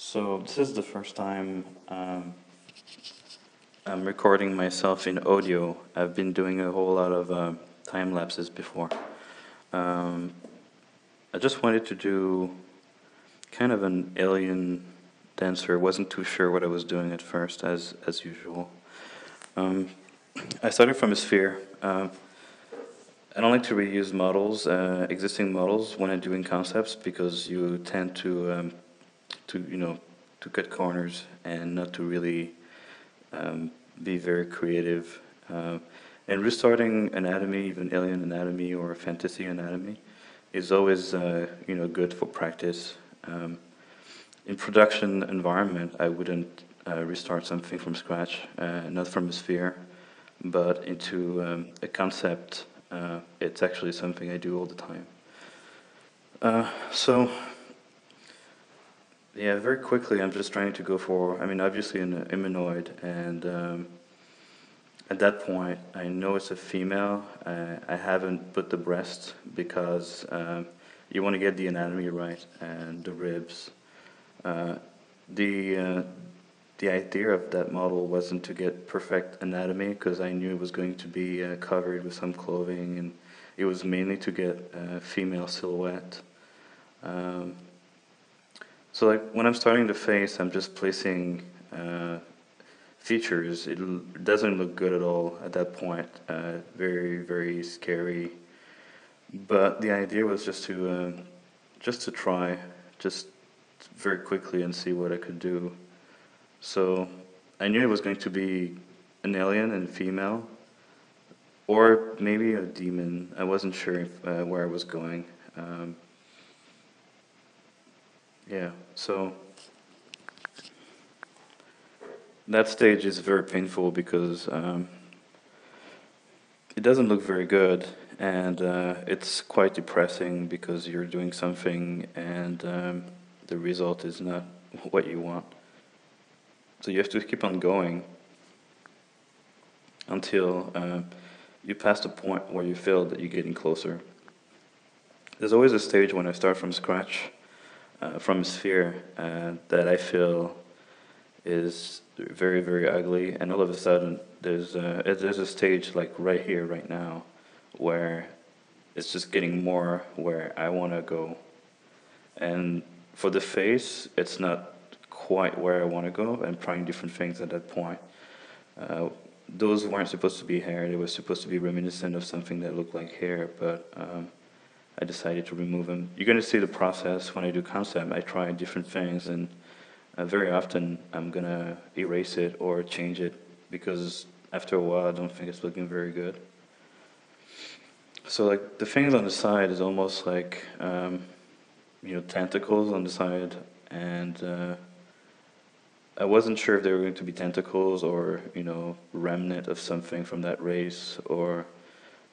So this is the first time I'm recording myself in audio. I've been doing a whole lot of time lapses before. Um, I just wanted to do kind of an alien dancer. Wasn't too sure what I was doing at first, as usual. Um, I started from a sphere. I don't like to reuse models, existing models, when I'm doing concepts because you tend to to cut corners and not to really um, be very creative. And restarting anatomy, even alien anatomy or fantasy anatomy, is always good for practice. In production environment, I wouldn't restart something from scratch, not from a sphere, but into a concept. It's actually something I do all the time. So yeah, very quickly, I'm just trying to go for. I mean, obviously an humanoid, and at that point, I know it's a female. I haven't put the breast because you want to get the anatomy right and the ribs. Uh, the uh, the idea of that model wasn't to get perfect anatomy because I knew it was going to be covered with some clothing, and it was mainly to get a female silhouette. Um, so like when I'm starting the face, I'm just placing features. It doesn't look good at all at that point. Very, very scary. But the idea was just to try, just very quickly and see what I could do. So I knew it was going to be an alien and female, or maybe a demon. I wasn't sure where I was going. Um, yeah, so that stage is very painful because it doesn't look very good, and it's quite depressing because you're doing something and the result is not what you want. So you have to keep on going until you pass the point where you feel that you're getting closer. There's always a stage when I start from scratch, from a sphere, that I feel is very, very ugly, and all of a sudden there's a stage like right here, right now, where it's just getting more where I want to go. And for the face, it's not quite where I want to go. I'm trying different things at that point. Uh, those weren't supposed to be hair. They were supposed to be reminiscent of something that looked like hair, but I decided to remove them. You're going to see the process when I do concept. I try different things, and very often I'm going to erase it or change it because after a while I don't think it's looking very good. So like the things on the side is almost like tentacles on the side, and I wasn't sure if they were going to be tentacles or remnant of something from that race,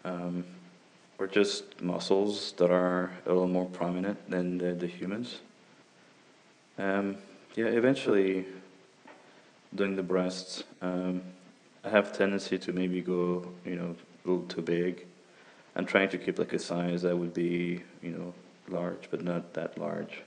um, or just muscles that are a little more prominent than the humans. Um, yeah, eventually doing the breasts, I have tendency to maybe go a little too big. I'm trying to keep like a size that would be large, but not that large.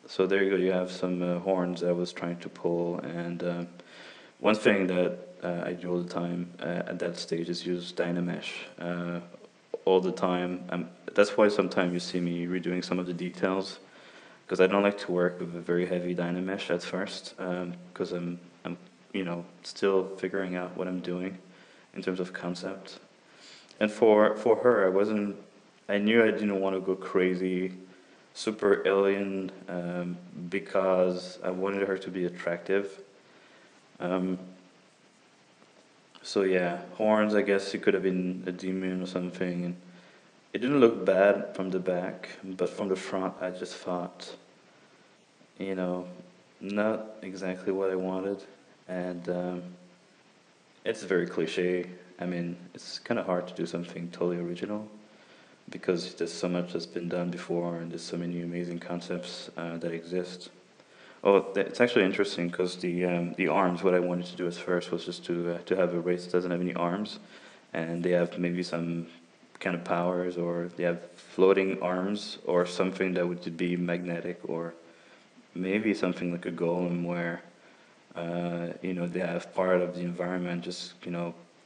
So there you go. You have some horns I was trying to pull, and one thing that I do all the time at that stage is use Dynamesh all the time. That's why sometimes you see me redoing some of the details because I don't like to work with a very heavy Dynamesh at first because I'm still figuring out what I'm doing in terms of concept. And for her, I knew I didn't want to go crazy super alien because I wanted her to be attractive. Um, so yeah, horns. I guess it could have been a demon or something. And it didn't look bad from the back, but from the front, I just thought, you know, not exactly what I wanted. And it's very cliche. I mean, it's kind of hard to do something totally original because there's so much that's been done before and there's so many amazing concepts that exist. Oh, it's actually interesting because the arms. What I wanted to do at first was just to have a race that doesn't have any arms, and they have maybe some kind of powers, or they have floating arms, or something that would be magnetic, or maybe something like a golem where they have part of the environment just,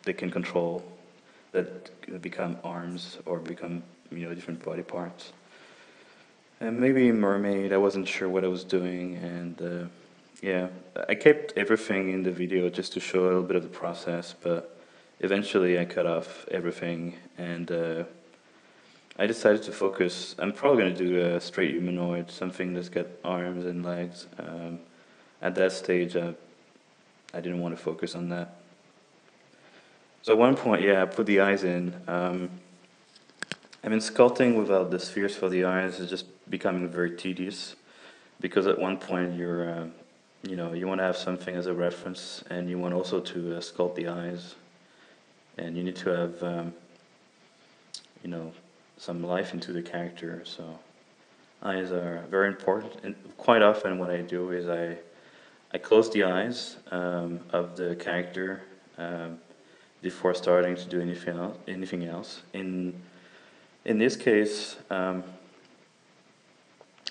they can control that become arms or become, different body parts. And maybe mermaid, I wasn't sure what I was doing, and yeah, I kept everything in the video just to show a little bit of the process, but eventually I cut off everything, and I decided to focus. I'm probably going to do a straight humanoid, something that's got arms and legs. At that stage, I didn't want to focus on that. So at one point, yeah, I put the eyes in. I mean, sculpting without the spheres for the eyes is just becoming very tedious because at one point you want to have something as a reference, and you want also to sculpt the eyes, and you need to have, you know, some life into the character. So eyes are very important, and quite often what I do is I close the eyes of the character before starting to do anything else. In this case, I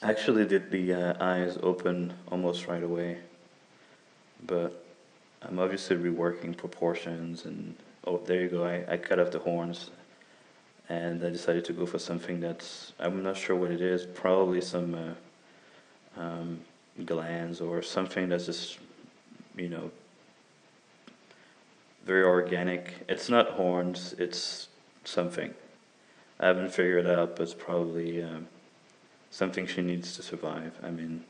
actually did the eyes open almost right away, but I'm obviously reworking proportions, and oh, there you go. I cut off the horns, and I decided to go for something that's, I'm not sure what it is. Probably some glands or something that's just, you know, very organic. It's not horns. It's something. I haven't figured it out, but it's probably something she needs to survive. I mean,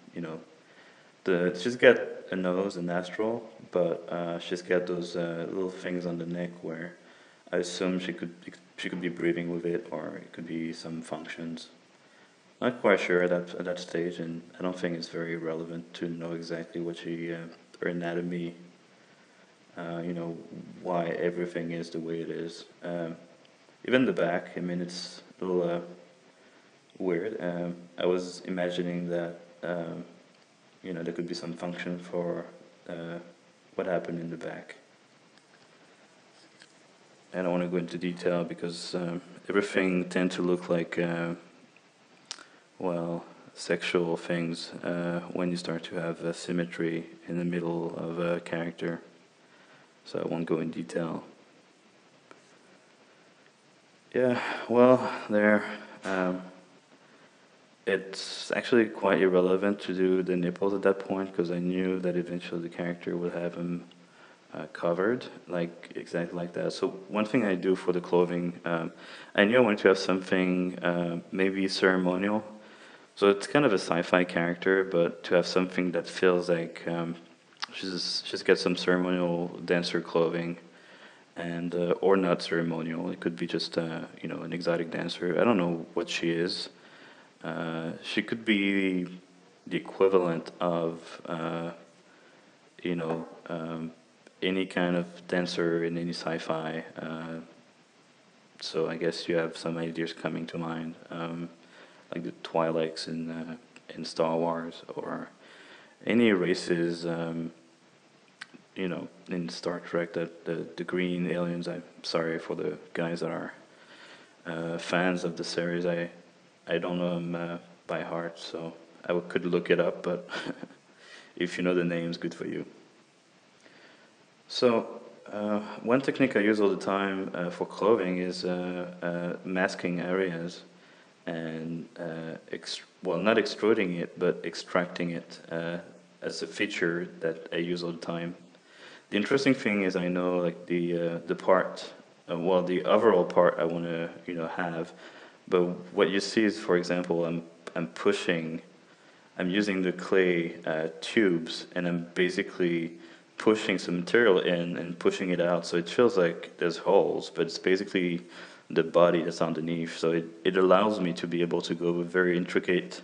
she's got a nose, a nostril, but she's got those little things on the neck where I assume she could be breathing with it, or it could be some functions. Not quite sure at that stage, and I don't think it's very relevant to know exactly what her anatomy, you know, why everything is the way it is. Even the back, I mean, it's a little weird. I was imagining that, there could be some function for what happened in the back. I don't want to go into detail because everything tend to look like, sexual things when you start to have symmetry in the middle of a character. So I won't go in detail. Yeah, well, there. It's actually quite irrelevant to do the nipples at that point because I knew that eventually the character would have them covered, like exactly like that. So one thing I do for the clothing, I knew I wanted to have something maybe ceremonial. So it's kind of a sci-fi character, but to have something that feels like she's got some ceremonial dancer clothing, and or not ceremonial. It could be just an exotic dancer. I don't know what she is. She could be the equivalent of you know any kind of dancer in any sci-fi. So I guess you have some ideas coming to mind, like the Twi'leks in Star Wars, or any races. In Star Trek, that the green aliens. I'm sorry for the guys that are fans of the series. I don't know them by heart, so could look it up. But if you know the names, good for you. So one technique I use all the time for clothing is masking areas and not extruding it, but extracting it as a feature that I use all the time. The interesting thing is I know like the part, the overall part I want to have, but what you see is, for example, I'm using the clay tubes, and I'm basically pushing some material in and pushing it out, so it feels like there's holes, but it's basically the body that's underneath. So it allows me to be able to go with very intricate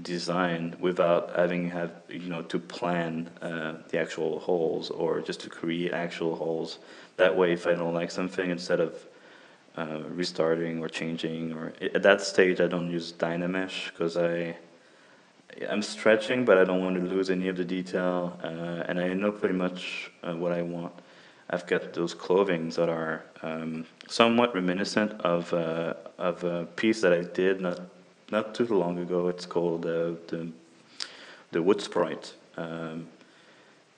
design without having to plan the actual holes, or just to create actual holes. That way, if I don't like something, instead of restarting or changing, or at that stage, I don't use Dynamesh because I'm stretching, but I don't want to lose any of the detail, and I know pretty much what I want. I've got those clothings that are somewhat reminiscent of a piece that I did not too long ago. It's called the the wood sprite.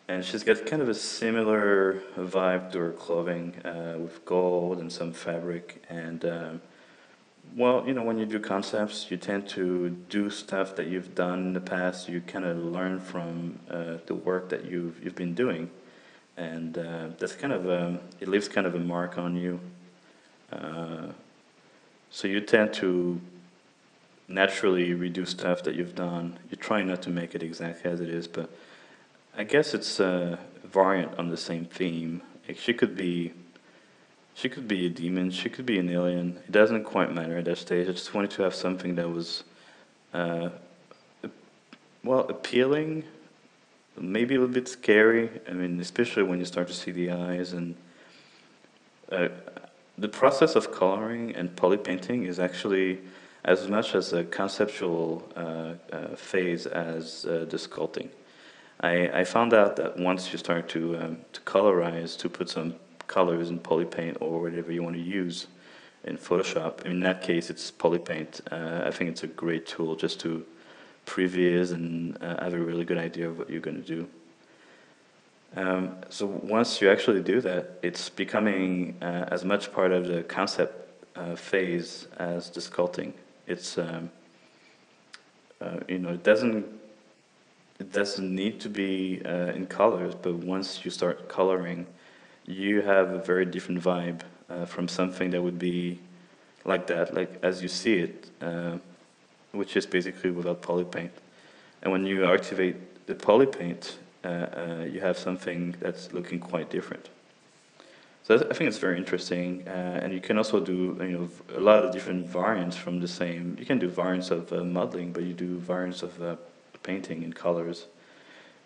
And she's got kind of a similar vibe to her clothing, with gold and some fabric. And well, you know, when you do concepts, you tend to do stuff that you've done in the past. You kind of learn from the work that you've been doing, and that's kind of it leaves kind of a mark on you. Uh, so you tend to naturally redo stuff that you've done. You try not to make it exactly as it is, but I guess it's a variant on the same theme. Like she could be a demon, she could be an alien. It doesn't quite matter at that stage. I just wanted to have something that was, uh, well, appealing, maybe a little bit scary. I mean, especially when you start to see the eyes and uh, the process of coloring and poly painting is actually as much as a conceptual phase as the sculpting. I found out that once you start to colorize, to put some colors in poly paint or whatever you want to use in Photoshop, in that case it's poly paint. I think it's a great tool just to previs and have a really good idea of what you're going to do. So once you actually do that, it's becoming as much part of the concept phase as the sculpting. It's you know, it doesn't need to be in colors, but once you start coloring, you have a very different vibe from something that would be like that, like as you see it, which is basically without poly paint. And when you activate the poly paint, you have something that's looking quite different. So I think it's very interesting, and you can also do, you know, a lot of different variants from the same. You can do variants of modeling, but you do variants of painting in colors,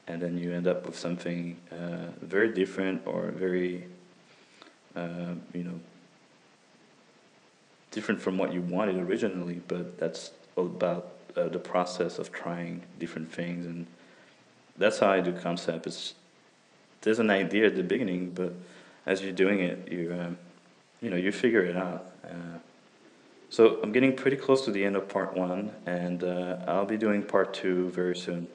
and then you end up with something very different or very, you know, different from what you wanted originally. But that's all about the process of trying different things, and that's how I do concept. It's there's an idea at the beginning, but as you're doing it, you know, you figure it out. So I'm getting pretty close to the end of part one, and I'll be doing part two very soon.